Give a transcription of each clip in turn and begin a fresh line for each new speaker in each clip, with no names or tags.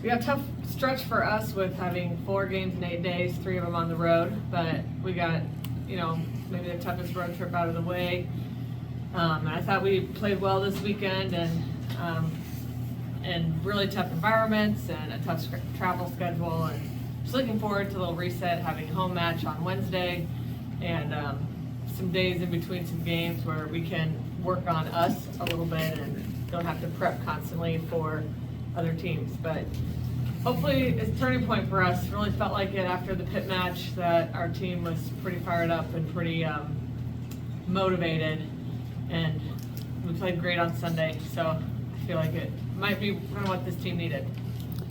We have a tough stretch for us with having 4 games in 8 days, 3 of them on the road, but we got, maybe the toughest road trip out of the way. I thought we played well this weekend and really tough environments and a tough travel schedule, and just looking forward to a little reset, having a home match on Wednesday and some days in between some games where we can work on us a little bit and don't have to prep constantly for other teams. But hopefully it's a turning point for us. Really felt like it after the Pitt match that our team was pretty fired up and pretty motivated, and we played great on Sunday, so I feel like it might be kind of what this team needed.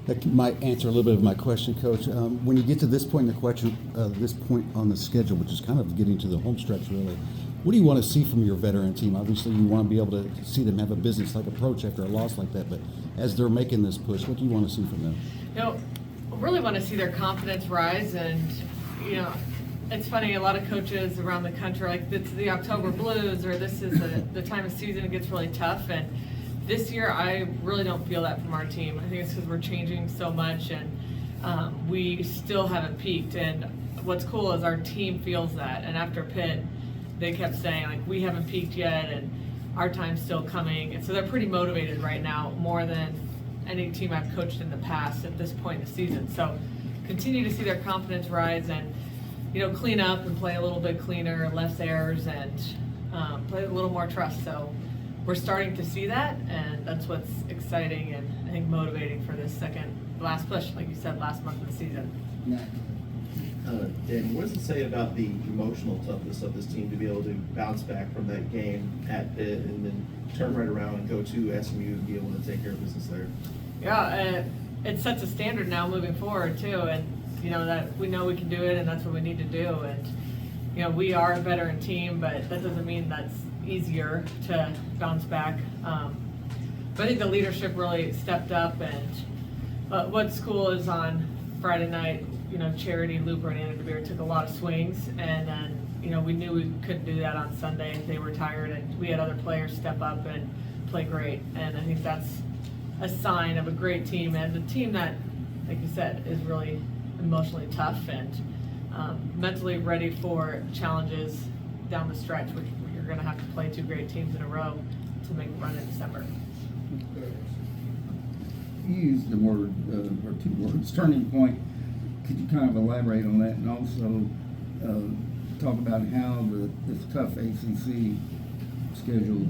That might answer a little bit of my question, Coach. When you get to this point in the question, this point on the schedule, which is kind of getting to the home stretch, really, what do you want to see from your veteran team? Obviously, you want to be able to see them have a business-like approach after a loss like that, but as they're making this push, what do you want to see from them?
I really want to see their confidence rise, and it's funny, a lot of coaches around the country, like, it's the October blues, or this is the time of season it gets really tough, and this year I really don't feel that from our team. I think it's because we're changing so much, and we still haven't peaked, and what's cool is our team feels that, and after Pitt, they kept saying, like, we haven't peaked yet, and our time's still coming, and so they're pretty motivated right now, more than any team I've coached in the past at this point in the season. So continue to see their confidence rise and clean up and play a little bit cleaner, less errors, and play a little more trust. So we're starting to see that, and that's what's exciting and I think motivating for this last push, like you said, last month of the season.
Dan, what does it say about the emotional toughness of this team to be able to bounce back from that game at Pitt and then turn right around and go to SMU and be able to take care of business there?
Yeah, it sets a standard now moving forward too, and that we know we can do it, and that's what we need to do. And we are a veteran team, but that doesn't mean that's easier to bounce back. But I think the leadership really stepped up, and what's cool is on Friday night, Charity, Looper, and Anna DeBeer took a lot of swings, and then we knew we couldn't do that on Sunday. They were tired, and we had other players step up and play great, and I think that's a sign of a great team, and a team that, like you said, is really emotionally tough and mentally ready for challenges down the stretch, which you're going to have to play 2 great teams in a row to make a run in December.
You used the word, or 2 words, turning point. Could you kind of elaborate on that, and also talk about how this tough ACC schedule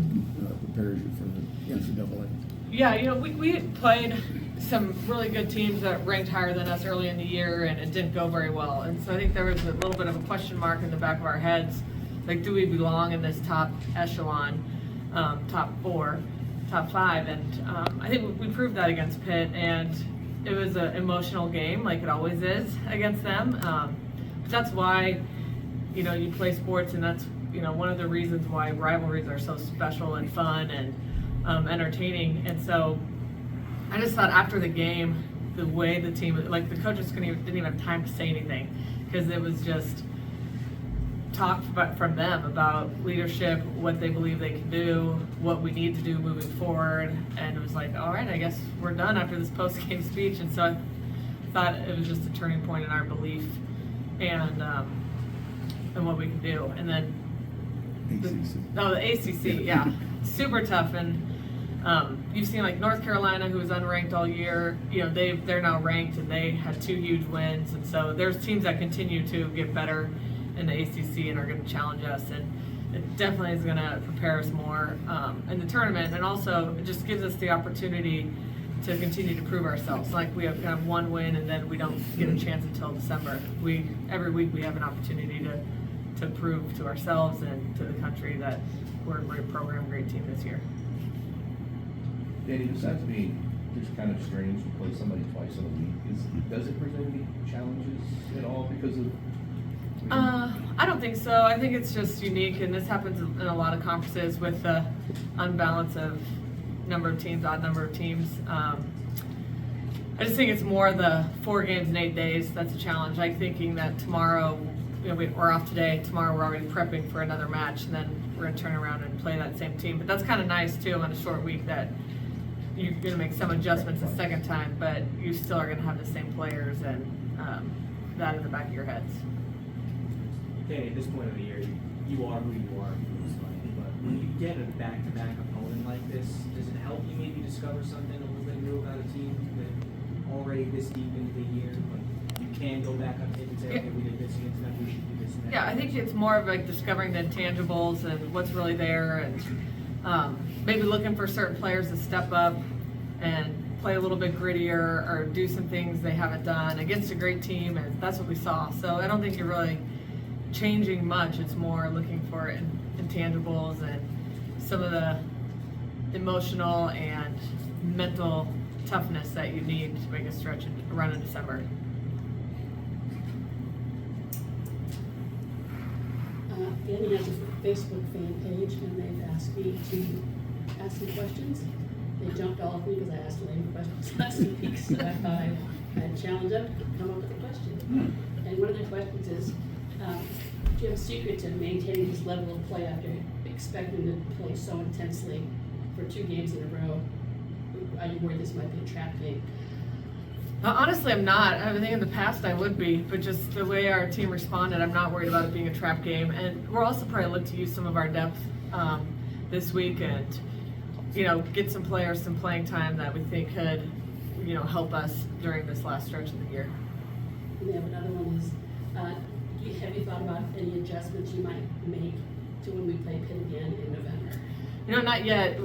prepares you for the NCAA?
Yeah, we played some really good teams that ranked higher than us early in the year, and it didn't go very well. And so I think there was a little bit of a question mark in the back of our heads, like, do we belong in this top echelon, top 4, top 5? And I think we proved that against Pitt, and it was an emotional game, like it always is against them. But that's why, you play sports, and that's, one of the reasons why rivalries are so special and fun and entertaining. And so I just thought after the game, the way the team, like, the coaches didn't even have time to say anything, because it was just talk from them about leadership, what they believe they can do, what we need to do moving forward. And it was like, all right, I guess we're done after this post-game speech. And so I thought it was just a turning point in our belief and what we can do. And then the ACC, yeah, super tough. And you've seen, like, North Carolina, who was unranked all year, they're now ranked, and they had 2 huge wins. And so there's teams that continue to get better in the ACC and are going to challenge us, and it definitely is going to prepare us more in the tournament, and also it just gives us the opportunity to continue to prove ourselves. Like, we have kind of 1 win, and then we don't get a chance until December. Every week we have an opportunity to prove to ourselves and to the country that we're a great program, great team this year.
Dani, besides being just kind of strange to play somebody twice in a week, does it present any challenges at all because of?
I don't think so. I think it's just unique, and this happens in a lot of conferences with the unbalance of number of teams, odd number of teams. I just think it's more the 4 games in 8 days. That's a challenge. I'm thinking that tomorrow, we're off today. Tomorrow we're already prepping for another match, and then we're going to turn around and play that same team. But that's kind of nice too on a short week, that you're gonna make some adjustments the second time, but you still are gonna have the same players and, that in the back of your heads.
Okay, at this point of the year, you are who you are, but when you get a back-to-back opponent like this, does it help you maybe discover something a little bit new about a team that already this deep into the year, but you can go back on tape and say, okay, we did this against them, we should do this next?
Yeah, I think it's more of like discovering the intangibles and what's really there, and maybe looking for certain players to step up and play a little bit grittier or do some things they haven't done against a great team, and that's what we saw. So I don't think you're really changing much. It's more looking for intangibles and some of the emotional and mental toughness that you need to make a stretch and run in December.
Dani has a Facebook fan page, and they've asked me to ask some questions. They jumped all of me because I asked lame questions last week, so I thought I'd challenge them to come up with a question. And one of the questions is, do you have a secret to maintaining this level of play after expecting to play so intensely for 2 games in a row? Are you worried this might be a trap game?
Honestly, I'm not. I think in the past I would be, but just the way our team responded, I'm not worried about it being a trap game. And we're also probably look to use some of our depth this week and, get some players some playing time that we think could, help us during this last stretch of the year.
And then another one is, have you thought about any adjustments you might make to when we play Pitt again in November?
Not yet.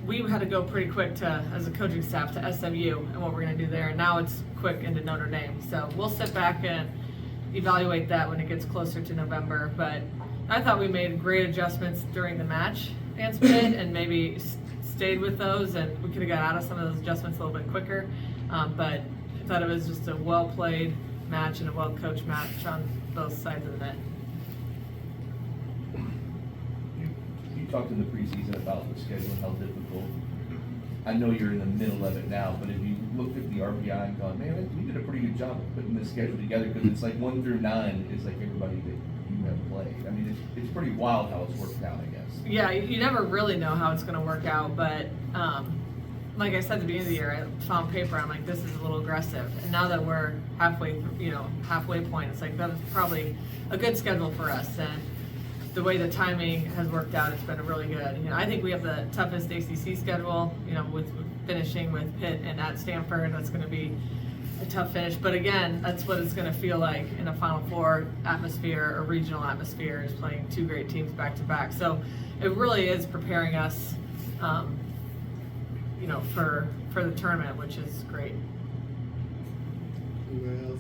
We had to go pretty quick as a coaching staff to SMU and what we're going to do there. And now it's quick into Notre Dame. So we'll sit back and evaluate that when it gets closer to November. But I thought we made great adjustments during the match against Pitt and maybe stayed with those, and we could have got out of some of those adjustments a little bit quicker. But I thought it was just a well-played match and a well-coached match on both sides of the net.
You talked in the preseason about the schedule and how difficult. I know you're in the middle of it now, but if you looked at the RPI and gone, man, we did a pretty good job of putting this schedule together, because it's like 1 through 9 is like everybody that you have played. I mean, it's pretty wild how it's worked out, I guess.
Yeah, you never really know how it's going to work out, but like I said at the beginning of the year, I saw on paper, I'm like, this is a little aggressive. And now that we're halfway point, it's like, that's probably a good schedule for us. And the way the timing has worked out, it's been really good. I think we have the toughest ACC schedule, with finishing with Pitt and at Stanford. That's going to be a tough finish. But again, that's what it's going to feel like in a Final Four atmosphere or regional atmosphere, is playing 2 great teams back to back. So it really is preparing us, for the tournament, which is great.
Who else?